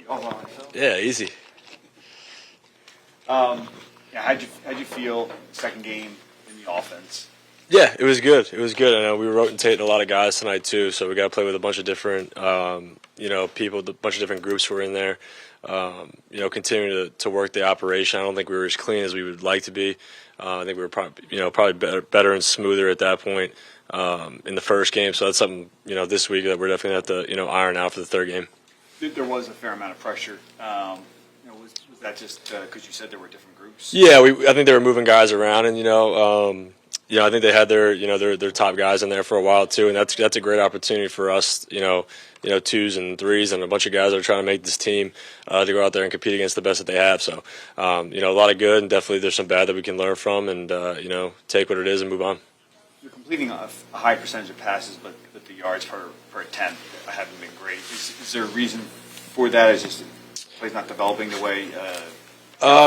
All by myself. Yeah, easy. How'd you feel second game in the offense? Yeah, it was good. It was good. I know we were rotating a lot of guys tonight too, so we got to play with a bunch of different, people, a bunch of different groups were in there. Continuing to work the operation. I don't think we were as clean as we would like to be. I think we were probably better and smoother at that point in the first game. So that's something this week that we're definitely going to have to iron out for the third game. There was a fair amount of pressure. Was that just because you said there were different groups? Yeah, I think they were moving guys around, and I think they had their top guys in there for a while too, and that's a great opportunity for us, twos and threes, and a bunch of guys that are trying to make this team to go out there and compete against the best that they have. So, a lot of good, and definitely there's some bad that we can learn from, and take what it is and move on. You're completing a high percentage of passes, but the yards per attempt haven't been great. Is there a reason for that? Is just play's not developing the way?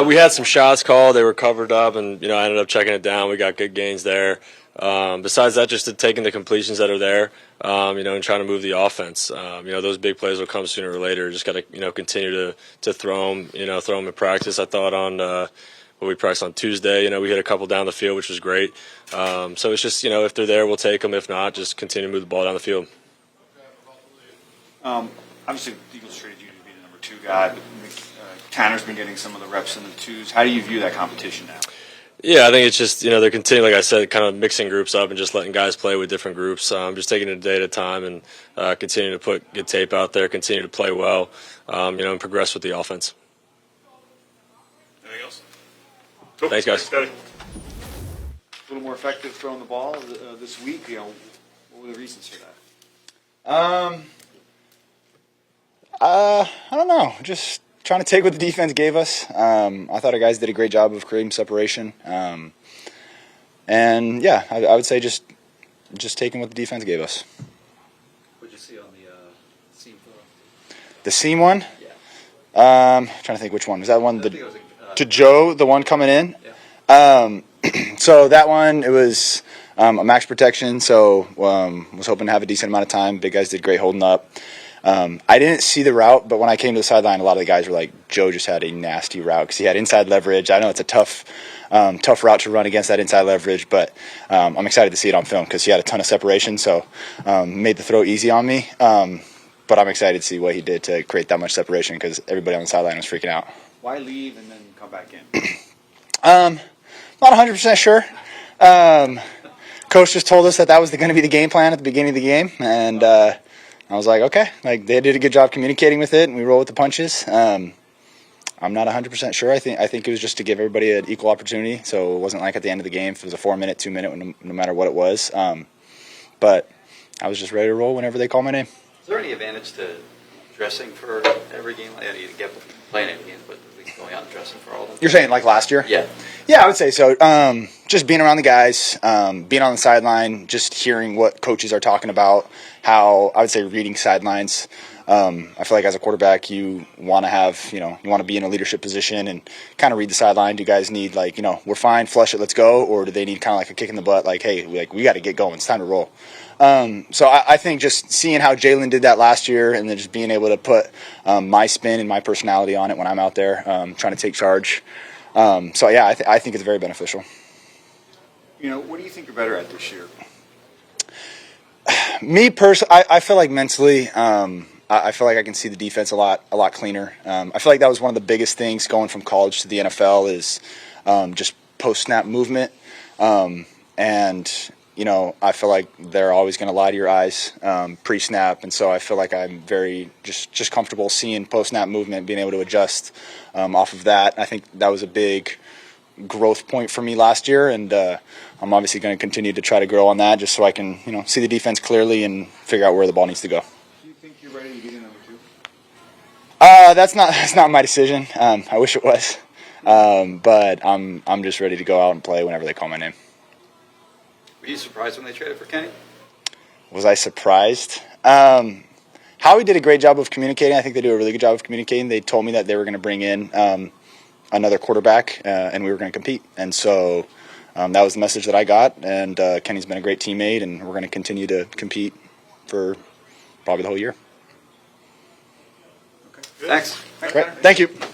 We had some shots called. They were covered up, and I ended up checking it down. We got good gains there. Besides that, just taking the completions that are there, and trying to move the offense. Those big plays will come sooner or later. Just got to continue to throw them. Throw them in practice. I thought on what we practiced on Tuesday. We hit a couple down the field, which was great. So it's just if they're there, we'll take them. If not, just continue to move the ball down the field. Obviously, the Eagles traded you to be the number 2 guy, but Tanner's been getting some of the reps in the twos. How do you view that competition now? Yeah, I think it's just, they're continuing, like I said, kind of mixing groups up and just letting guys play with different groups. Just taking it a day at a time and continuing to put good tape out there, continue to play well, and progress with the offense. Anything else? Cool. Thanks, guys. A little more effective throwing the ball this week. What were the reasons for that? I don't know. Just trying to take what the defense gave us. I thought our guys did a great job of creating separation. I would say just taking what the defense gave us. What did you see on the seam throw? The seam one? Yeah. Trying to think which one. Was that one to Joe, the one coming in? Yeah. So that one, it was a max protection, so was hoping to have a decent amount of time. Big guys did great holding up. I didn't see the route, but when I came to the sideline, a lot of the guys were like, Joe just had a nasty route because he had inside leverage. I know it's a tough route to run against that inside leverage, but I'm excited to see it on film because he had a ton of separation, so made the throw easy on me. But I'm excited to see what he did to create that much separation because everybody on the sideline was freaking out. Why leave and then come back in? Not 100% sure. Coach just told us that was going to be the game plan at the beginning of the game, and I was like, okay. Like, they did a good job communicating with it, and we roll with the punches. I'm not 100% sure. I think it was just to give everybody an equal opportunity, so it wasn't like at the end of the game if it was a 4-minute, 2-minute, no matter what it was. But I was just ready to roll whenever they call my name. Is there any advantage to dressing for every game? You get playing every game, but at least going out and dressing for all of them? You're saying like last year? Yeah. Yeah, I would say so. Just being around the guys, being on the sideline, just hearing what coaches are talking about, how I would say reading sidelines. I feel like as a quarterback, you want to have, you want to be in a leadership position and kind of read the sideline. Do you guys need we're fine, flush it, let's go, or do they need kind of like a kick in the butt, like, hey, we got to get going, it's time to roll. So I think just seeing how Jalen did that last year and then just being able to put my spin and my personality on it when I'm out there trying to take charge. I think it's very beneficial. What do you think you're better at this year? Me personally, I feel like mentally, I feel like I can see the defense a lot cleaner. I feel like that was one of the biggest things going from college to the NFL is just post-snap movement. I feel like they're always going to lie to your eyes pre-snap, and so I feel like I'm very just comfortable seeing post-snap movement, being able to adjust off of that. I think that was a big growth point for me last year, and I'm obviously going to continue to try to grow on that just so I can see the defense clearly and figure out where the ball needs to go. Do you think you're ready to get in number 2? That's not my decision. I wish it was, but I'm just ready to go out and play whenever they call my name. Were you surprised when they traded for Kenny? Was I surprised? Howie did a great job of communicating. I think they do a really good job of communicating. They told me that they were going to bring in another quarterback and we were going to compete. And so that was the message that I got. And Kenny's been a great teammate, and we're going to continue to compete for probably the whole year. Okay. Good. Thanks. Thanks, Great. Connor. Thank you. Yeah.